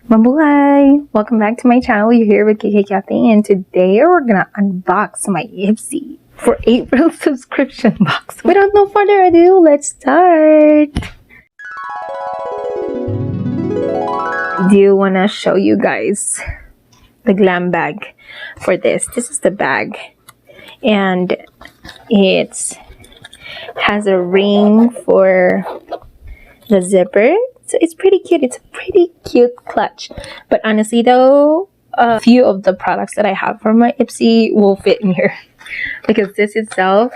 Mabuhay! Welcome back to my channel. You're here with KK Cafe, and today we're gonna unbox my IPSY for April subscription box. Without no further ado, let's start! I do wanna show you guys the glam bag for this. This is the bag, and it has a ring for the zipper. So it's pretty cute. It's a pretty cute clutch. But honestly though, a few of the products that I have for my IPSY will fit in here because this itself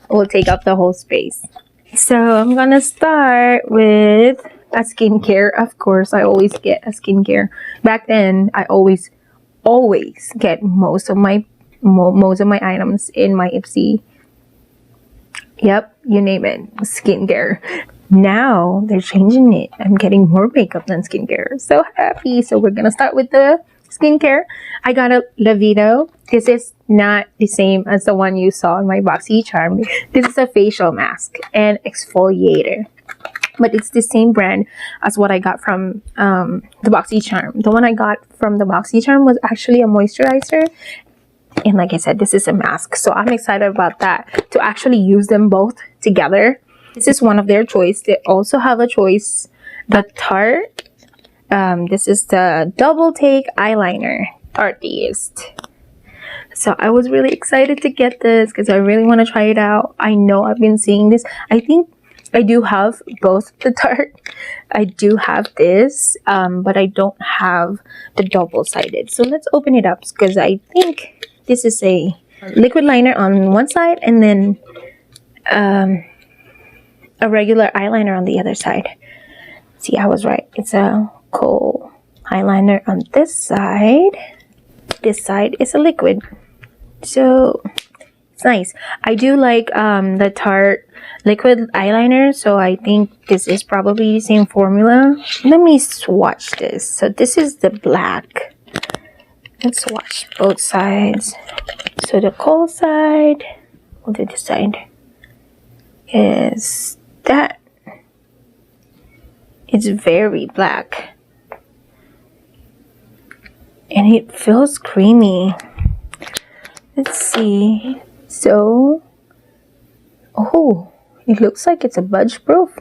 will take up the whole space. So I'm gonna start with a skincare. Of course, I always get a skincare. Back then, I always get most of my items in my IPSY. Yep, you name it, skincare. Now they're changing it. I'm getting more makeup than skincare. So happy. So we're gonna start with the skincare. I got a Lavito. This is not the same as the one you saw in my BoxyCharm. This is a facial mask and exfoliator, but it's the same brand as what I got from the BoxyCharm. The one I got from the BoxyCharm was actually a moisturizer. And like I said, this is a mask. So I'm excited about that, to actually use them both together. This is one of their choice. They also have a choice, the Tarte. This is the Double Take Eyeliner, Tarteist. So I was really excited to get this because I really want to try it out. I know I've been seeing this. I think I do have both the Tarte. I do have this, but I don't have the double-sided. So let's open it up because I think this is a liquid liner on one side and then a regular eyeliner on the other side. See, I was right. It's a kohl eyeliner on this side. This side is a liquid. So it's nice. I do like the Tarte liquid eyeliner, so I think this is probably the same formula. Let me swatch this. So this is the black. Let's swatch both sides. So the kohl side, we'll do this side, is that it's very black and it feels creamy. Let's see. So it looks like it's a budge proof.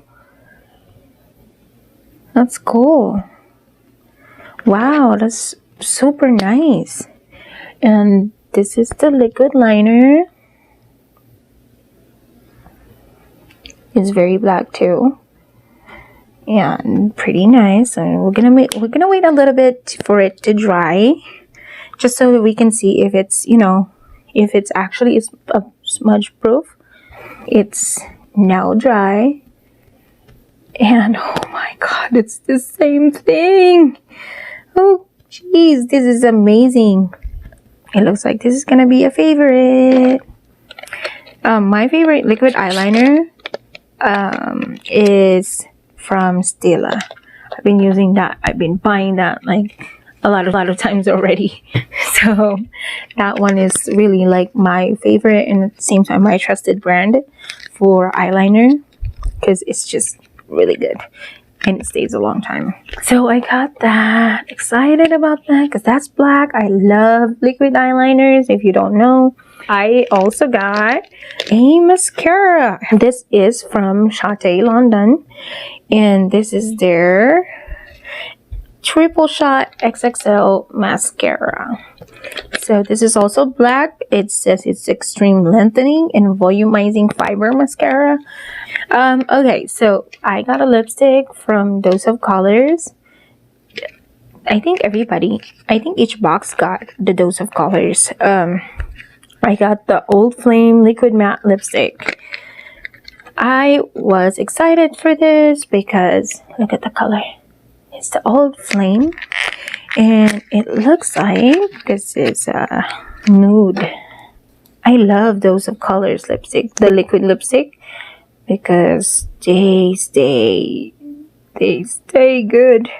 That's cool. Wow, that's super nice. And this is the liquid liner. It's very black too, and pretty nice. And we're gonna wait a little bit for it to dry, just so that we can see if it's, you know, if it's actually a smudge proof. It's now dry, and oh my god, it's the same thing. Oh geez, this is amazing. It looks like this is gonna be a favorite. My favorite liquid eyeliner is from Stila. I've been using that. I've been buying that like a lot of times already. So that one is really like my favorite, and at the same time my trusted brand for eyeliner because it's just really good and it stays a long time. So I got that. Excited about that because that's black. I love liquid eyeliners, if you don't know. I also got a mascara. This is from Chate London, and this is their triple shot XXL mascara. So this is also black. It says it's extreme lengthening and volumizing fiber mascara. Okay, so I got a lipstick from Dose of Colors. I think each box got the Dose of Colors. I got the Old Flame Liquid Matte Lipstick. I was excited for this because look at the color. It's the Old Flame, and it looks like this is a nude. I love Dose of Colors lipstick, the liquid lipstick, because they stay good.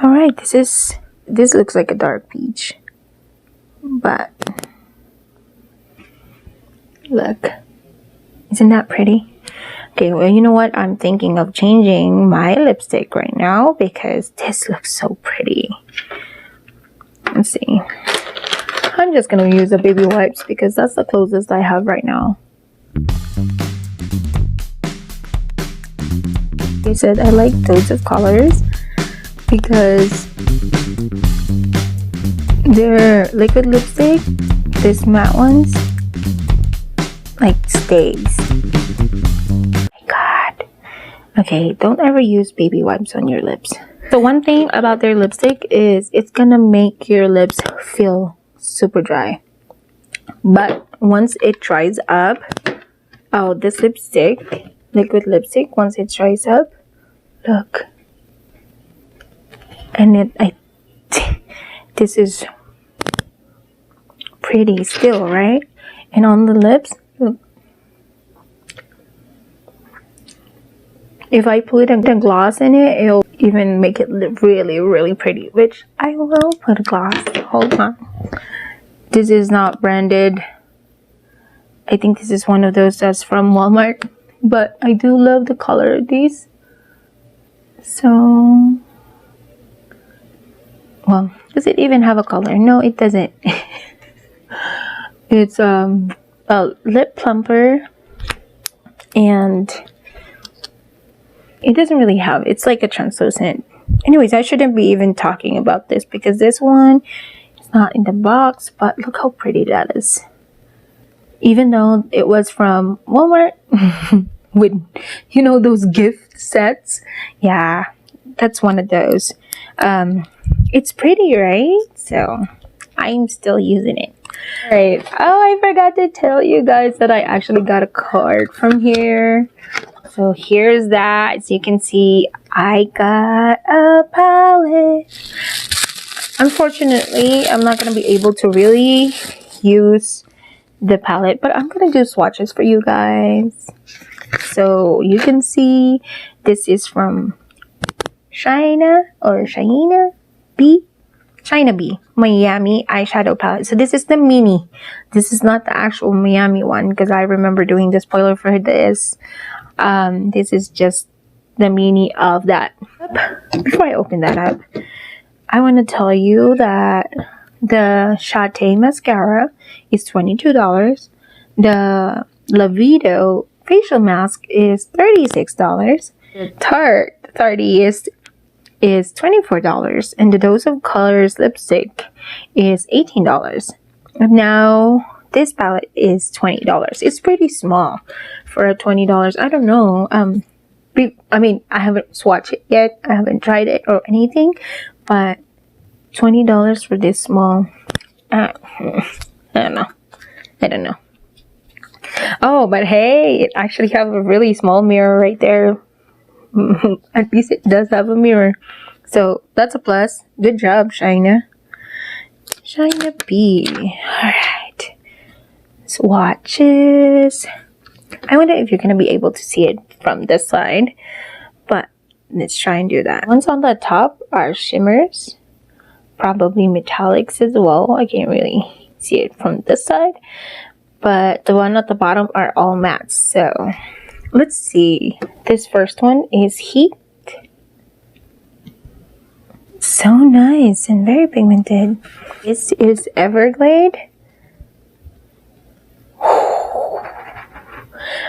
All right, this looks like a dark peach, but look, isn't that pretty? Okay, well, you know what? I'm thinking of changing my lipstick right now because this looks so pretty. Let's see. I'm just gonna use the baby wipes because that's the closest I have right now. I said I like toads of colors because their liquid lipstick, these matte ones, like stays. Okay, don't ever use baby wipes on your lips. The one thing about their lipstick is it's gonna make your lips feel super dry. But once it dries up, oh, this lipstick, liquid lipstick, once it dries up, look. And this is pretty still, right? And on the lips, look. If I put a gloss in it, it'll even make it look really, really pretty, which I will put a gloss. Hold on. This is not branded. I think this is one of those that's from Walmart, but I do love the color of these. So, well, does it even have a color? No, it doesn't. It's a lip plumper, and it doesn't really have, it's like a translucent. Anyways, I shouldn't be even talking about this because this one is not in the box, but look how pretty that is. Even though it was from Walmart with, you know, those gift sets. Yeah, that's one of those. It's pretty, right? So I'm still using it. Alright, oh, I forgot to tell you guys that I actually got a card from here. So here's that. As you can see, I got a palette. Unfortunately, I'm not going to be able to really use the palette, but I'm going to do swatches for you guys. So you can see this is from China B Miami eyeshadow palette. So this is the mini. This is not the actual Miami one because I remember doing the spoiler for this. This is just the mini of that. Before I open that up, I want to tell you that the Chate mascara is $22. The Lavido facial mask is $36. The Tarte 30 is $24, and the Dose of Colors lipstick is $18. Now this palette is $20. It's pretty small for a $20. I don't know. I mean, I haven't swatched it yet. I haven't tried it or anything, but $20 for this small. I don't know. I don't know. Oh, but hey, it actually have a really small mirror right there. At least it does have a mirror, so that's a plus. Good job, China B. All right, swatches. I wonder if you're gonna be able to see it from this side, but let's try and do that. Ones on the top are shimmers, probably metallics as well. I can't really see it from this side, but the one at the bottom are all mattes. So let's see. This first one is Heat. So nice and very pigmented. This is Everglade.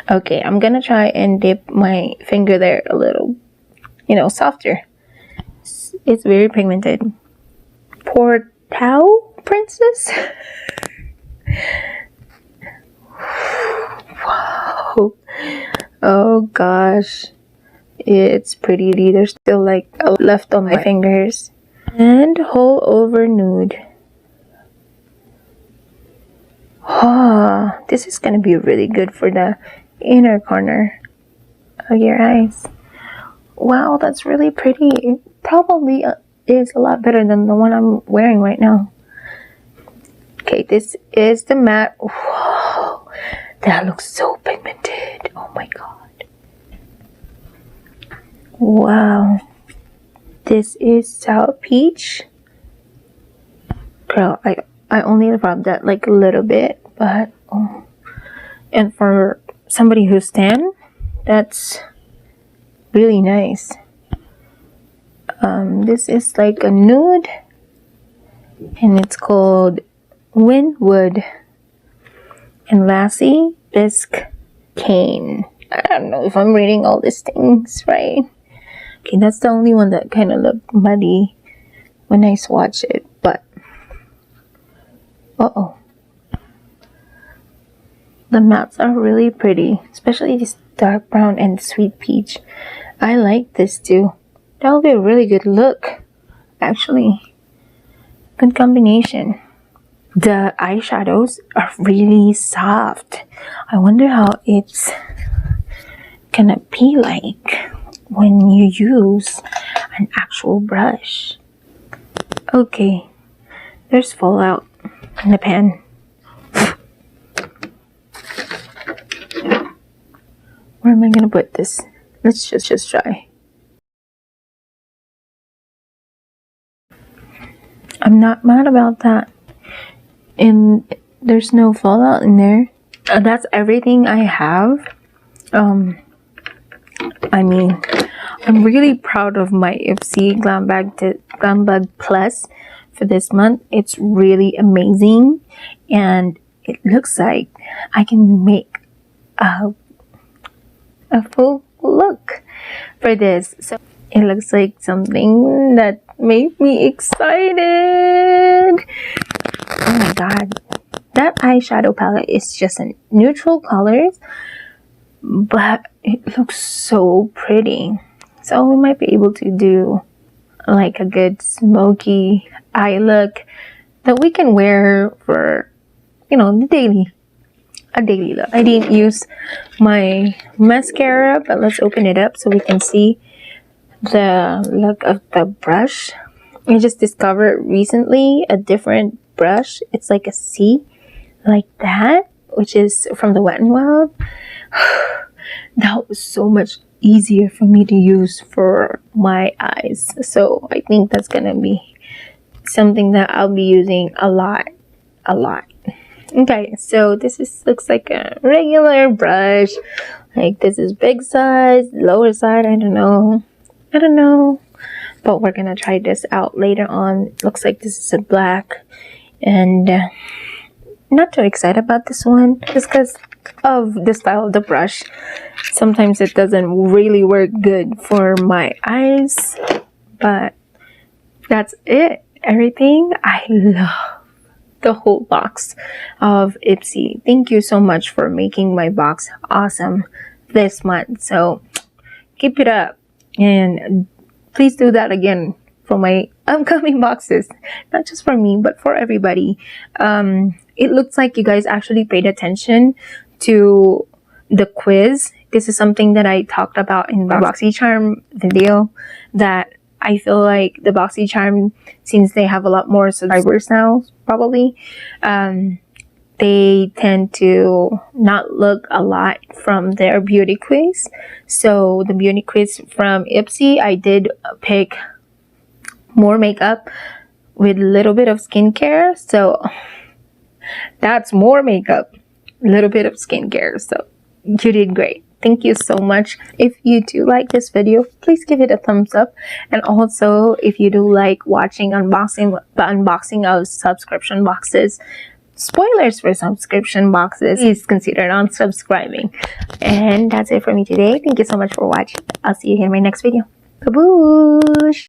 Okay, I'm gonna try and dip my finger there a little, you know, softer. It's very pigmented. Portau Princess. Wow. Oh gosh, it's pretty. There's still like a left on my fingers. And Whole Over Nude. Oh, this is gonna be really good for the inner corner of your eyes. Wow, that's really pretty. It probably is a lot better than the one I'm wearing right now. Okay, this is the matte. Whoa, that looks so pigmented. Oh my god. Wow. This is Sour Peach. Girl, I only rubbed that like a little bit, but oh. And for somebody who's tan, That's really nice. This is like a nude, and it's called Winwood and Lassie Bisque Cane. I don't know if I'm reading all these things right. Okay, that's the only one that kind of looked muddy when I swatch it, but the mattes are really pretty, especially this dark brown and sweet peach. I like this too. That will be a really good look, actually. Good combination. The eyeshadows are really soft. I wonder how it's gonna be like when you use an actual brush. Okay, there's fallout in the pan. Where am I gonna put this? Let's just try. I'm not mad about that. And there's no fallout in there. That's everything I have. I mean, I'm really proud of my IPSY Glambag Plus for this month. It's really amazing, and it looks like I can make a full look for this. So it looks like something that made me excited. Oh my god, that eyeshadow palette is just a neutral colors, but it looks so pretty. So we might be able to do like a good smoky eye look that we can wear for, you know, a daily look. I didn't use my mascara, but let's open it up so we can see the look of the brush. I just discovered recently a different brush. It's like a C, like that, which is from the Wet n Wild. That was so much easier for me to use for my eyes. So I think that's gonna be something that I'll be using a lot. Okay, so this looks like a regular brush. Like this is big size, lower side, I don't know. But we're gonna try this out later on. It looks like this is a black, and not too excited about this one just because of the style of the brush. Sometimes it doesn't really work good for my eyes, but that's it. Everything. I love the whole box of IPSY. Thank you so much for making my box awesome this month. So keep it up, and please do that again for my upcoming boxes, not just for me but for everybody. It looks like you guys actually paid attention to the quiz. This is something that I talked about in the BoxyCharm video, that I feel like the BoxyCharm, since they have a lot more subscribers now, probably, they tend to not look a lot from their beauty quiz. So the beauty quiz from IPSY, I did pick more makeup with a little bit of skincare. So that's more makeup, a little bit of skincare. So you did great. Thank you so much. If you do like this video, please give it a thumbs up. And also, if you do like watching the unboxing of subscription boxes, spoilers for subscription boxes, please consider unsubscribing. And that's it for me today. Thank you so much for watching. I'll see you in my next video. Kaboosh!